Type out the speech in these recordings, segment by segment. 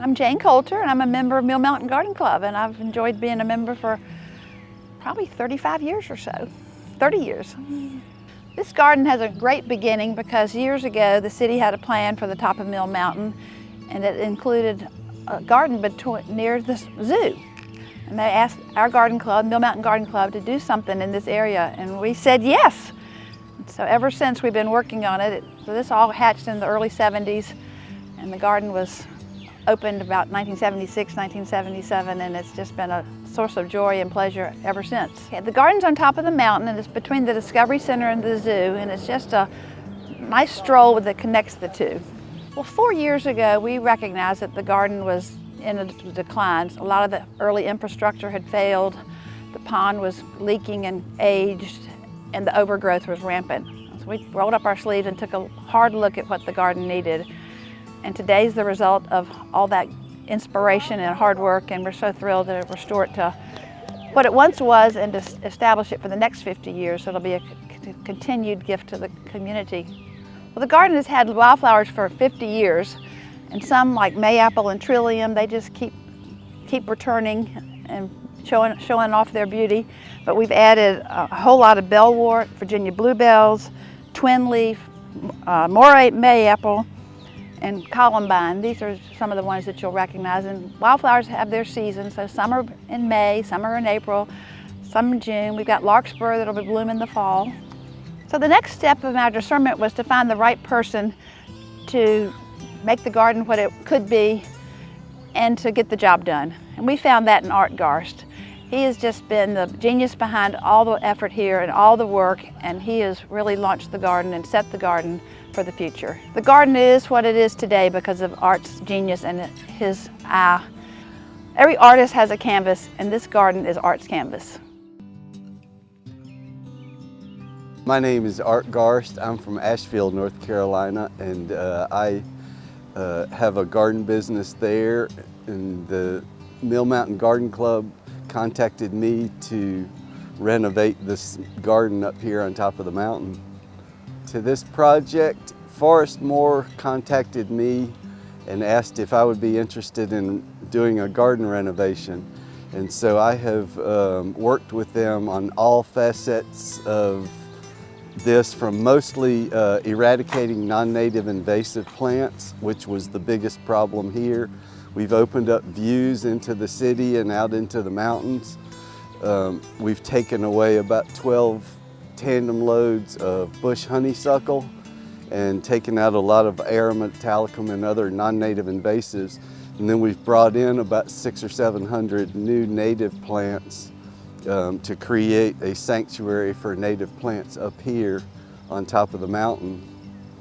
I'm Jane Coulter, and I'm a member of Mill Mountain Garden Club, and I've enjoyed being a member for probably 35 years or so, 30 years. This garden has a great beginning because years ago the city had a plan for the top of Mill Mountain, and it included a garden near the zoo. And they asked our garden club, Mill Mountain Garden Club, to do something in this area, and we said yes. So ever since we've been working on it. So this all hatched in the early 70s, and the garden was opened about 1976, 1977, and it's just been a source of joy and pleasure ever since. The garden's on top of the mountain, and it's between the Discovery Center and the zoo, and it's just a nice stroll that connects the two. Well, 4 years ago, we recognized that the garden was in a decline. A lot of the early infrastructure had failed, the pond was leaking and aged, and the overgrowth was rampant. So we rolled up our sleeves and took a hard look at what the garden needed. And today's the result of all that inspiration and hard work, and we're so thrilled to restore it to what it once was and to establish it for the next 50 years, so it'll be a continued gift to the community. Well, the garden has had wildflowers for 50 years, and some like mayapple and trillium, they just keep returning and showing off their beauty. But we've added a whole lot of bellwort, Virginia bluebells, twin leaf, moray mayapple, and columbine. These are some of the ones that you'll recognize. And wildflowers have their seasons, so some are in May, some are in April, some in June. We've got larkspur that'll be blooming in the fall. So the next step of our discernment was to find the right person to make the garden what it could be and to get the job done. And we found that in Art Garst. He has just been the genius behind all the effort here and all the work, and he has really launched the garden and set the garden for the future. The garden is what it is today because of Art's genius and his eye. Every artist has a canvas, and this garden is Art's canvas. My name is Art Garst. I'm from Asheville, North Carolina, and I have a garden business there. And the Mill Mountain Garden Club contacted me to renovate this garden up here on top of the mountain. To this project, Forrest Moore contacted me and asked if I would be interested in doing a garden renovation. And so I have worked with them on all facets of this, from mostly eradicating non-native invasive plants, which was the biggest problem here. We've opened up views into the city and out into the mountains. We've taken away about 12 tandem loads of bush honeysuckle and taken out a lot of Arometallicum and other non-native invasives. And then we've brought in about 600 or 700 new native plants to create a sanctuary for native plants up here on top of the mountain.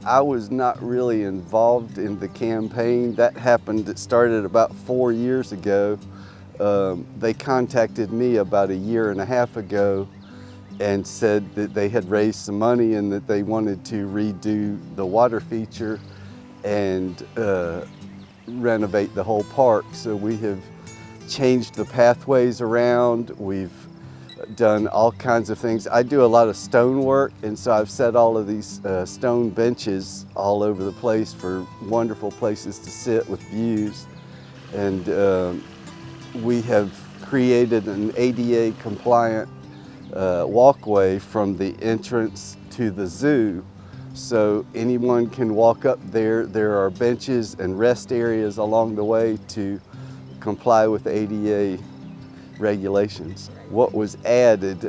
I was not really involved in the campaign. That happened, it started about 4 years ago. They contacted me about a year and a half ago and said that they had raised some money and that they wanted to redo the water feature and renovate the whole park. So we have changed the pathways around. We've done all kinds of things. I do a lot of stone work, and so I've set all of these stone benches all over the place for wonderful places to sit with views. And we have created an ADA compliant walkway from the entrance to the zoo. So anyone can walk up there. There are benches and rest areas along the way to comply with ADA regulations. What was added?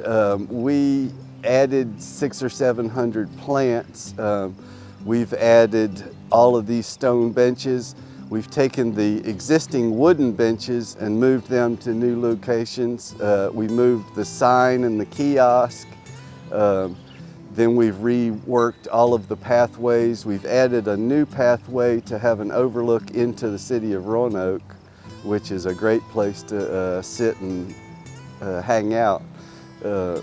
We added 600 or 700 plants. We've added all of these stone benches. We've taken the existing wooden benches and moved them to new locations. We moved the sign and the kiosk. Then we've reworked all of the pathways. We've added a new pathway to have an overlook into the city of Roanoke, which is a great place to sit and hang out. I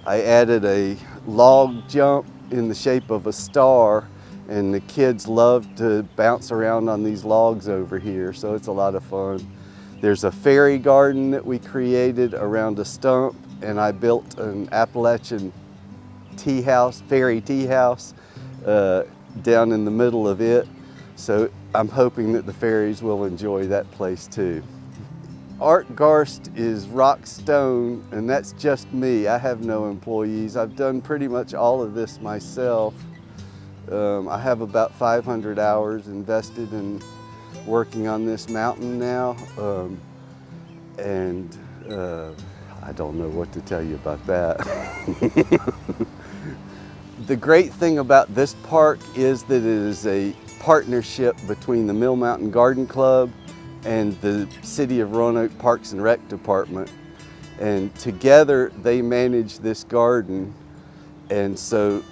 added a log jump in the shape of a star, and the kids love to bounce around on these logs over here, so it's a lot of fun. There's a fairy garden that we created around a stump, and I built an Appalachian fairy tea house down in the middle of it. So I'm hoping that the fairies will enjoy that place too. Art Garst is rock stone, and that's just me. I have no employees. I've done pretty much all of this myself. I have about 500 hours invested in working on this mountain now, and I don't know what to tell you about that. The great thing about this park is that it is a partnership between the Mill Mountain Garden Club and the City of Roanoke Parks and Rec Department. And together they manage this garden. And so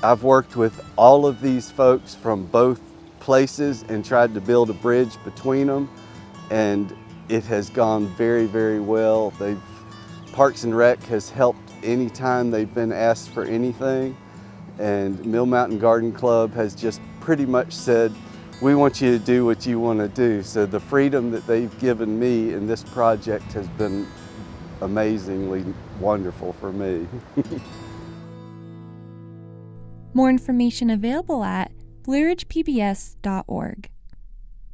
I've worked with all of these folks from both places and tried to build a bridge between them. And it has gone very, very well. Parks and Rec has helped anytime they've been asked for anything. And Mill Mountain Garden Club has just pretty much said, we want you to do what you want to do. So the freedom that they've given me in this project has been amazingly wonderful for me. More information available at blueridgepbs.org.